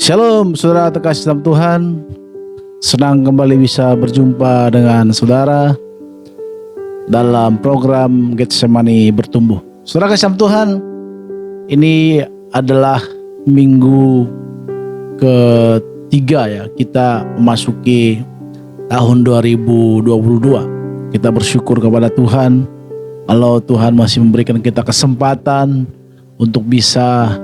Shalom saudara terkasih dalam Tuhan. Senang kembali bisa berjumpa dengan saudara dalam program Getsemani Bertumbuh. Saudara kasih dalam Tuhan, ini adalah minggu ketiga ya, kita memasuki tahun 2022. Kita bersyukur kepada Tuhan kalau Tuhan masih memberikan kita kesempatan untuk bisa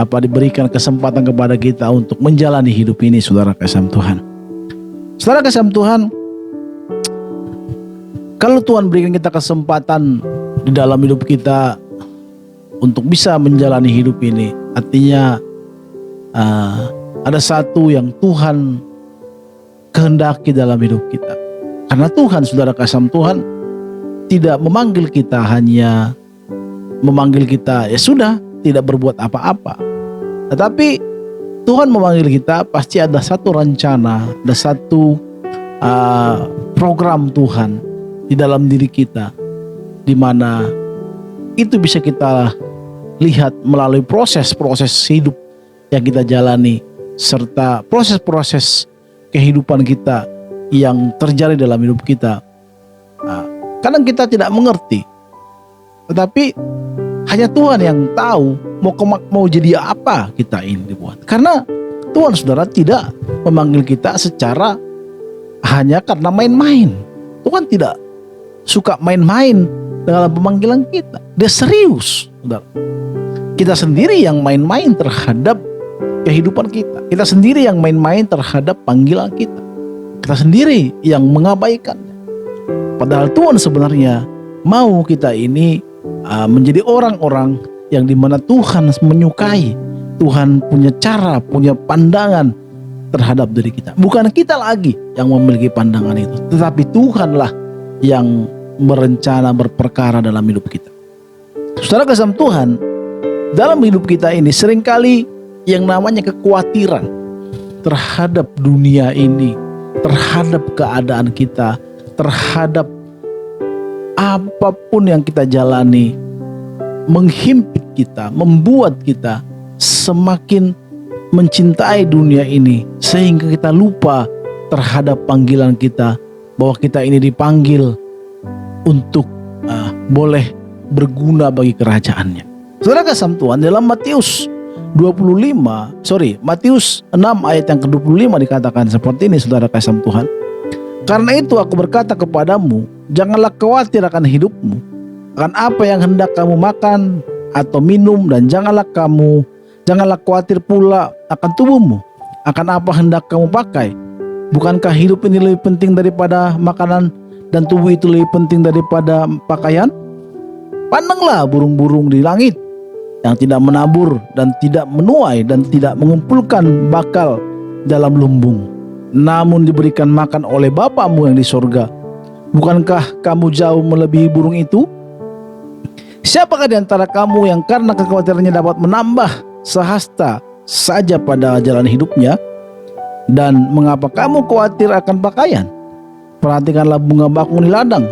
diberikan kesempatan kepada kita untuk menjalani hidup ini, saudara kasih Tuhan. Saudara kasih Tuhan, kalau Tuhan berikan kita kesempatan di dalam hidup kita untuk bisa menjalani hidup ini, artinya ada satu yang Tuhan kehendaki dalam hidup kita. Karena Tuhan, saudara kasih Tuhan, tidak memanggil kita hanya memanggil kita ya sudah, tidak berbuat apa-apa. Tetapi Tuhan memanggil kita pasti ada satu rencana, ada satu program Tuhan di dalam diri kita, di mana itu bisa kita lihat melalui proses-proses hidup yang kita jalani, serta proses-proses kehidupan kita yang terjadi dalam hidup kita. Kadang kita tidak mengerti, tetapi hanya Tuhan yang tahu mau jadi apa kita ini dibuat. Karena Tuhan, saudara, tidak memanggil kita secara hanya karena main-main. Tuhan tidak suka main-main dalam pemanggilan kita. Dia serius, saudara. Kita sendiri yang main-main terhadap kehidupan kita. Kita sendiri yang main-main terhadap panggilan kita. Kita sendiri yang mengabaikannya. Padahal Tuhan sebenarnya mau kita ini menjadi orang-orang yang dimana Tuhan menyukai. Tuhan punya cara, punya pandangan terhadap diri kita. Bukan kita lagi yang memiliki pandangan itu, tetapi Tuhanlah yang berencana berperkara dalam hidup kita. Saudara kasih Tuhan, dalam hidup kita ini seringkali yang namanya kekhawatiran terhadap dunia ini, terhadap keadaan kita, terhadap apapun yang kita jalani, menghimpit kita, membuat kita semakin mencintai dunia ini, sehingga kita lupa terhadap panggilan kita, bahwa kita ini dipanggil untuk boleh berguna bagi kerajaannya. Saudara kasih Tuhan, dalam Matius 6 ayat yang ke-25 dikatakan seperti ini, saudara kasih Tuhan. Karena itu aku berkata kepadamu, janganlah khawatir akan hidupmu, akan apa yang hendak kamu makan atau minum, dan janganlah khawatir pula akan tubuhmu, akan apa hendak kamu pakai. Bukankah hidup ini lebih penting daripada makanan, dan tubuh itu lebih penting daripada pakaian? Pandanglah burung-burung di langit, yang tidak menabur dan tidak menuai dan tidak mengumpulkan bakal dalam lumbung, namun diberikan makan oleh Bapamu yang di sorga. Bukankah kamu jauh melebihi burung itu? Siapakah di antara kamu yang karena kekhawatirannya dapat menambah sehasta saja pada jalan hidupnya? Dan mengapa kamu khawatir akan pakaian? Perhatikanlah bunga bakung di ladang,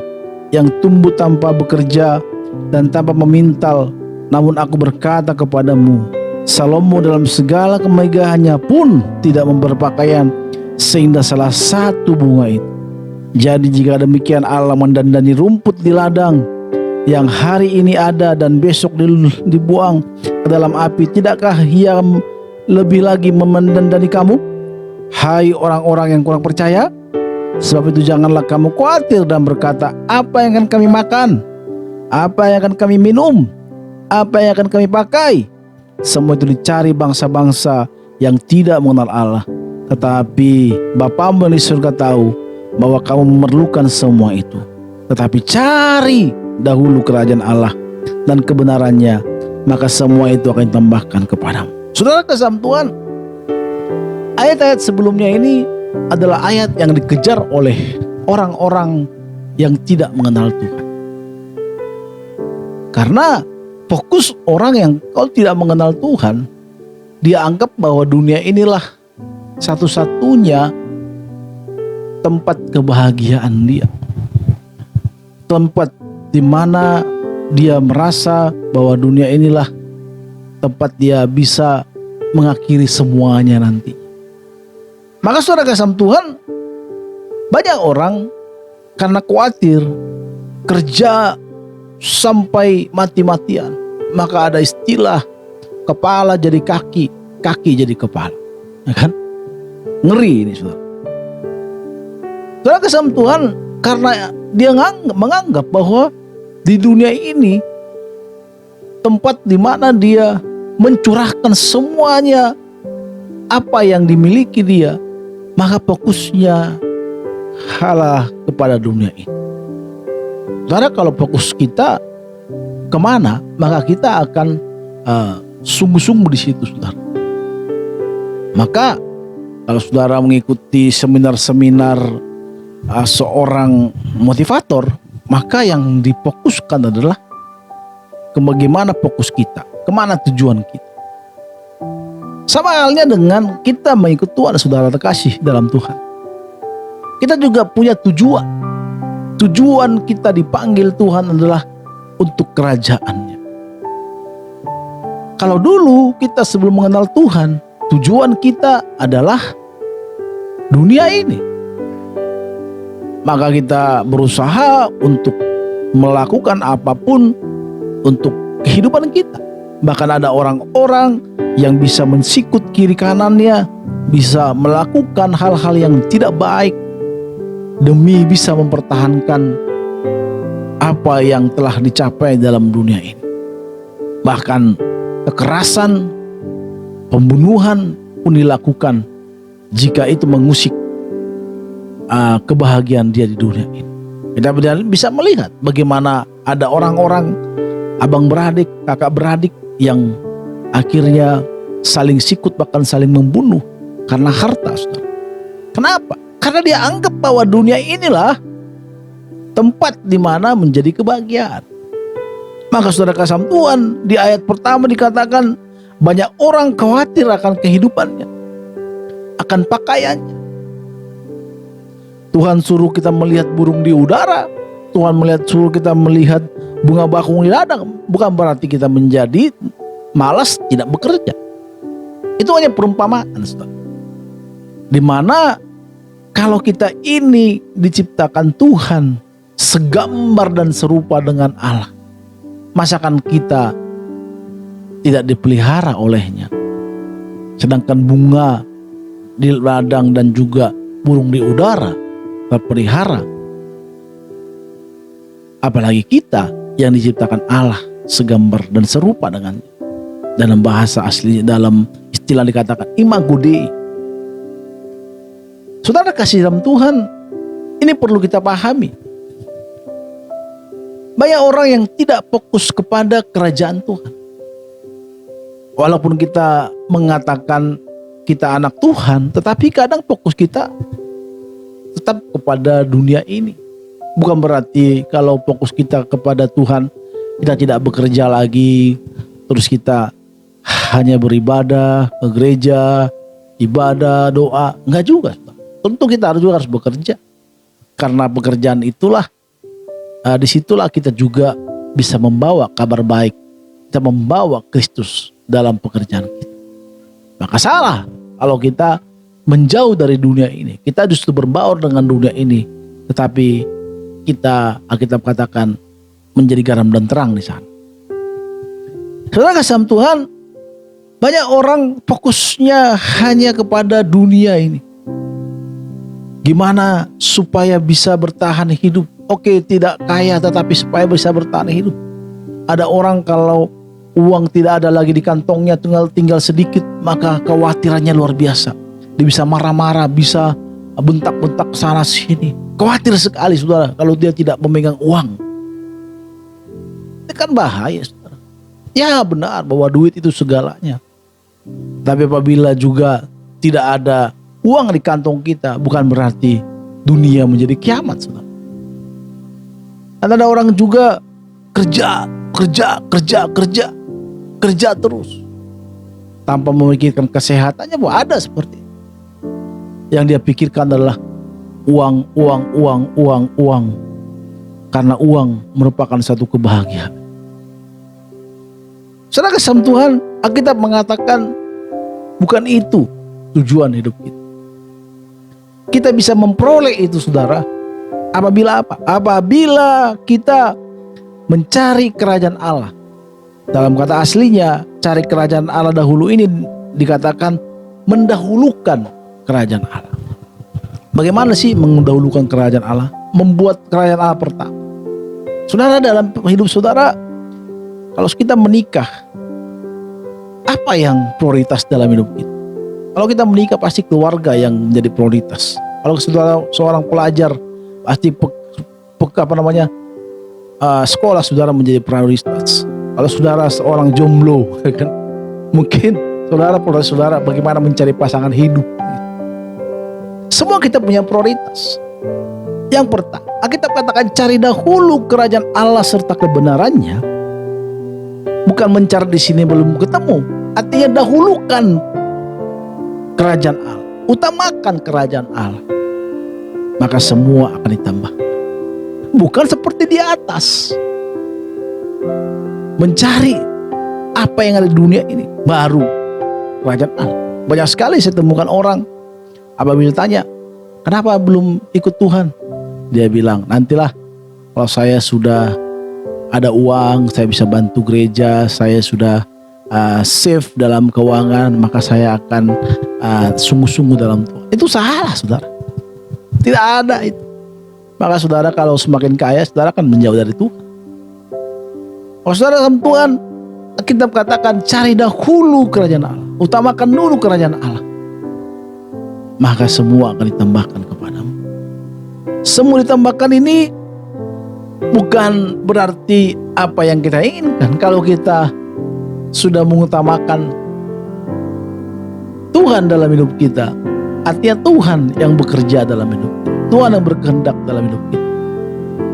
yang tumbuh tanpa bekerja dan tanpa memintal. Namun aku berkata kepadamu, Salomo dalam segala kemegahannya pun tidak berpakaian seindah salah satu bunga itu. Jadi jika demikian Allah mendandani rumput di ladang, yang hari ini ada dan besok dibuang ke dalam api, tidakkah Ia lebih lagi mendandani kamu, hai orang-orang yang kurang percaya? Sebab itu janganlah kamu khawatir dan berkata, apa yang akan kami makan, apa yang akan kami minum, apa yang akan kami pakai. Semua itu dicari bangsa-bangsa yang tidak mengenal Allah. Tetapi Bapamu yang di surga tahu bahwa kamu memerlukan semua itu. Tetapi cari dahulu kerajaan Allah dan kebenarannya, maka semua itu akan ditambahkan kepadamu. Saudara kasih Tuhan, ayat-ayat sebelumnya ini adalah ayat yang dikejar oleh orang-orang yang tidak mengenal Tuhan. Karena fokus orang yang kalau tidak mengenal Tuhan, dia anggap bahwa dunia inilah satu-satunya tempat kebahagiaan dia, tempat di mana dia merasa bahwa dunia inilah tempat dia bisa mengakhiri semuanya nanti. Maka saudara kasih Tuhan, banyak orang karena khawatir kerja sampai mati-matian, maka ada istilah kepala jadi kaki, kaki jadi kepala, ya kan? Ngeri ini saudara. Saudara kasih Tuhan, karena dia menganggap bahwa di dunia ini tempat di mana dia mencurahkan semuanya apa yang dimiliki dia, maka fokusnya halah kepada dunia ini. Karena kalau fokus kita kemana, maka kita akan sungguh-sungguh di situ, saudara. Maka kalau saudara mengikuti seminar-seminar seorang motivator, maka yang difokuskan adalah bagaimana fokus kita, kemana tujuan kita. Sama halnya dengan kita mengikut Tuhan, saudara terkasih dalam Tuhan. Kita juga punya tujuan. Tujuan kita dipanggil Tuhan adalah untuk kerajaannya. Kalau dulu kita sebelum mengenal Tuhan, tujuan kita adalah dunia ini. Maka kita berusaha untuk melakukan apapun untuk kehidupan kita. Bahkan ada orang-orang yang bisa mensikut kiri kanannya, bisa melakukan hal-hal yang tidak baik demi bisa mempertahankan apa yang telah dicapai dalam dunia ini. Bahkan kekerasan, pembunuhan pun dilakukan jika itu mengusik kebahagiaan dia di dunia ini. Kita bisa melihat bagaimana ada orang-orang abang beradik, kakak beradik yang akhirnya saling sikut, bahkan saling membunuh karena harta, saudara. Kenapa? Karena dia anggap bahwa dunia inilah tempat di mana menjadi kebahagiaan. Maka saudara kasih Tuhan, di ayat pertama dikatakan banyak orang khawatir akan kehidupannya, akan pakaiannya. Tuhan suruh kita melihat burung di udara, Tuhan suruh kita melihat bunga bakung di ladang, bukan berarti kita menjadi malas tidak bekerja. Itu hanya perumpamaan, saudara. Dimana kalau kita ini diciptakan Tuhan segambar dan serupa dengan Allah, masakan kita tidak dipelihara olehnya. Sedangkan bunga di ladang dan juga burung di udara terpelihara. Apalagi kita yang diciptakan Allah segambar dan serupa dengannya. Dalam bahasa aslinya, dalam istilah dikatakan imago Dei. Saudara kasih dalam Tuhan, ini perlu kita pahami. Banyak orang yang tidak fokus kepada kerajaan Tuhan. Walaupun kita mengatakan kita anak Tuhan, tetapi kadang fokus kita tetap kepada dunia ini. Bukan berarti kalau fokus kita kepada Tuhan, kita tidak bekerja lagi, terus kita hanya beribadah ke gereja, ibadah, doa. Enggak juga. Tentu kita harus bekerja. Karena pekerjaan itulah, disitulah kita juga bisa membawa kabar baik. Kita membawa Kristus dalam pekerjaan kita. Maka salah kalau kita menjauh dari dunia ini. Kita justru berbaur dengan dunia ini, tetapi kita, Alkitab katakan, menjadi garam dan terang di sana. Saudara kasih Tuhan, banyak orang fokusnya hanya kepada dunia ini. Gimana supaya bisa bertahan hidup? Oke, tidak kaya tetapi supaya bisa bertahan hidup. Ada orang kalau uang tidak ada lagi di kantongnya, tinggal sedikit, maka kekhawatirannya luar biasa. Dia bisa marah-marah, bisa bentak-bentak sana sini. Khawatir sekali, saudara, kalau dia tidak memegang uang. Itu kan bahaya, saudara. Ya benar bahwa duit itu segalanya. Tapi apabila juga tidak ada uang di kantong kita, bukan berarti dunia menjadi kiamat, saudara. Dan ada orang juga kerja terus tanpa memikirkan kesehatannya. Bahwa ada seperti itu. Yang dia pikirkan adalah uang. Karena uang merupakan satu kebahagiaan. Saudara kasih Tuhan, Alkitab mengatakan bukan itu tujuan hidup kita. Kita bisa memperoleh itu, saudara, apabila apa? Apabila kita mencari kerajaan Allah. Dalam kata aslinya, cari kerajaan Allah dahulu ini dikatakan mendahulukan kerajaan Allah. Bagaimana sih mendahulukan kerajaan Allah? Membuat kerajaan Allah pertama. Saudara, dalam hidup saudara, kalau kita menikah, apa yang prioritas dalam hidup kita? Kalau kita menikah pasti keluarga yang menjadi prioritas. Kalau saudara seorang pelajar, pasti sekolah saudara menjadi prioritas. Kalau saudara seorang jomblo, kan mungkin saudara bagaimana mencari pasangan hidup. Semua kita punya prioritas. Yang pertama, kita katakan cari dahulu kerajaan Allah serta kebenarannya. Bukan mencari di sini belum ketemu. Artinya dahulukan kerajaan Allah, utamakan kerajaan Allah, maka semua akan ditambah. Bukan seperti di atas, mencari apa yang ada di dunia ini, baru kerajaan Allah. Banyak sekali saya temukan orang, apabila tanya, kenapa belum ikut Tuhan? Dia bilang, nantilah kalau saya sudah ada uang, saya bisa bantu gereja, saya sudah save dalam keuangan, maka saya akan sungguh-sungguh dalam Tuhan. Itu salah, saudara. Tidak ada itu. Maka saudara kalau semakin kaya, saudara akan menjauh dari Tuhan. Kalau saudara dalam Tuhan, kita katakan cari dahulu kerajaan Allah, utamakan dulu kerajaan Allah, maka semua akan ditambahkan kepadamu. Semua ditambahkan ini bukan berarti apa yang kita inginkan. Kalau kita sudah mengutamakan Tuhan dalam hidup kita, artinya Tuhan yang bekerja dalam hidup kita, Tuhan yang berkehendak dalam hidup kita.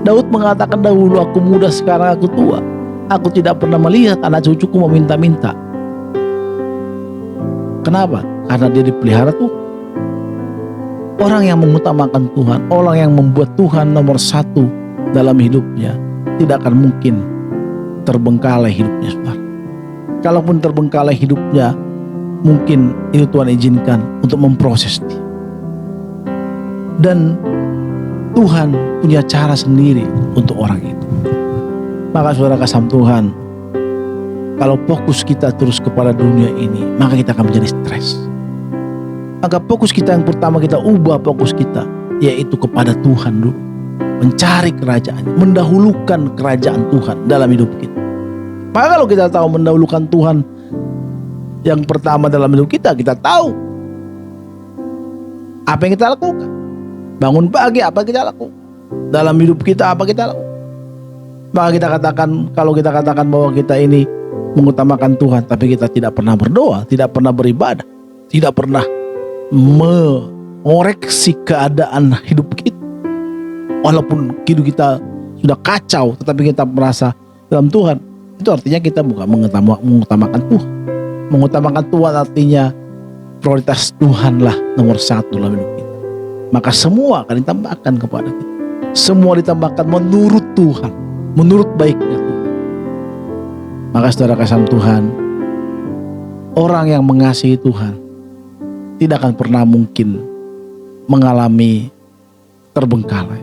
Daud mengatakan, dahulu aku muda, sekarang aku tua, aku tidak pernah melihat anak cucuku meminta-minta. Kenapa? Karena dia dipelihara Tuhan. Orang yang mengutamakan Tuhan, orang yang membuat Tuhan nomor satu dalam hidupnya, tidak akan mungkin terbengkalai hidupnya, saudara. Kalaupun terbengkalai hidupnya, mungkin itu Tuhan izinkan untuk memproses dia. Dan Tuhan punya cara sendiri untuk orang itu. Maka saudara kasih Tuhan, kalau fokus kita terus kepada dunia ini, maka kita akan menjadi stres. Maka fokus kita yang pertama, kita ubah fokus kita, yaitu kepada Tuhan dulu. Mencari kerajaan, mendahulukan kerajaan Tuhan dalam hidup kita. Maka kalau kita tahu mendahulukan Tuhan yang pertama dalam hidup kita, kita tahu apa yang kita lakukan. Bangun pagi, apa yang kita lakukan. Dalam hidup kita, apa kita lakukan. Maka kita katakan, kalau kita katakan bahwa kita ini mengutamakan Tuhan, tapi kita tidak pernah berdoa, tidak pernah beribadah, tidak pernah mengoreksi keadaan hidup kita. Walaupun hidup kita sudah kacau, tetapi kita merasa dalam Tuhan, itu artinya kita bukan mengutamakan Tuhan. Mengutamakan Tuhan artinya prioritas Tuhanlah nomor satu dalam hidup kita. Maka semua akan ditambahkan kepada kita. Semua ditambahkan menurut Tuhan, menurut baiknya Tuhan. Maka saudara kasih Tuhan, orang yang mengasihi Tuhan tidak akan pernah mungkin mengalami terbengkalai.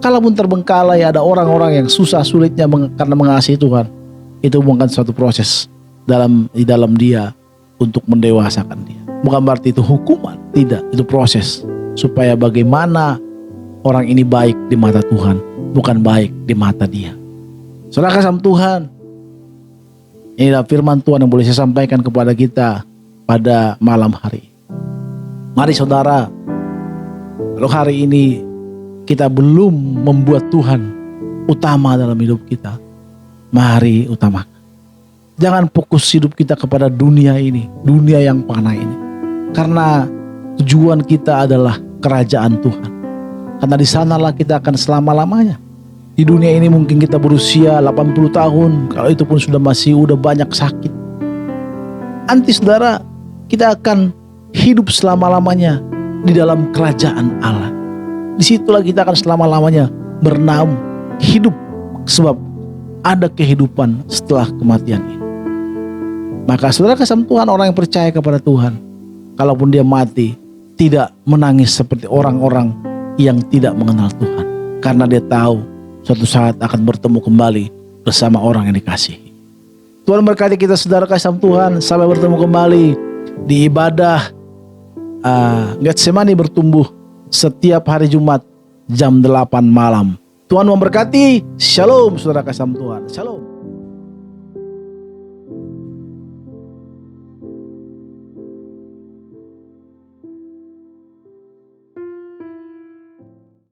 Kalaupun terbengkalai, ada orang-orang yang susah sulitnya karena mengasihi Tuhan, itu bukan suatu proses di dalam dia untuk mendewasakan dia. Bukan berarti itu hukuman, tidak, itu proses supaya bagaimana orang ini baik di mata Tuhan, bukan baik di mata dia. Saudara kasih Tuhan, inilah firman Tuhan yang boleh saya sampaikan kepada kita pada malam hari. Mari saudara, kalau hari ini kita belum membuat Tuhan utama dalam hidup kita, mari utamakan. Jangan fokus hidup kita kepada dunia ini, dunia yang panah ini. Karena tujuan kita adalah kerajaan Tuhan. Karena di sanalah kita akan selama-lamanya. Di dunia ini mungkin kita berusia 80 tahun, kalau itu pun sudah banyak sakit. Nanti saudara, kita akan hidup selama-lamanya di dalam kerajaan Allah. Disitulah kita akan selama-lamanya bernaung, hidup, sebab ada kehidupan setelah kematian ini. Maka saudara kasih Tuhan, orang yang percaya kepada Tuhan, kalaupun dia mati, tidak menangis seperti orang-orang yang tidak mengenal Tuhan. Karena dia tahu suatu saat akan bertemu kembali bersama orang yang dikasihi. Tuhan berkati kita saudara kasih Tuhan. Sampai bertemu kembali di ibadah Getsemani bertumbuh setiap hari Jumat jam 8 malam. Tuhan memberkati. Shalom saudara kasih Tuhan. Shalom.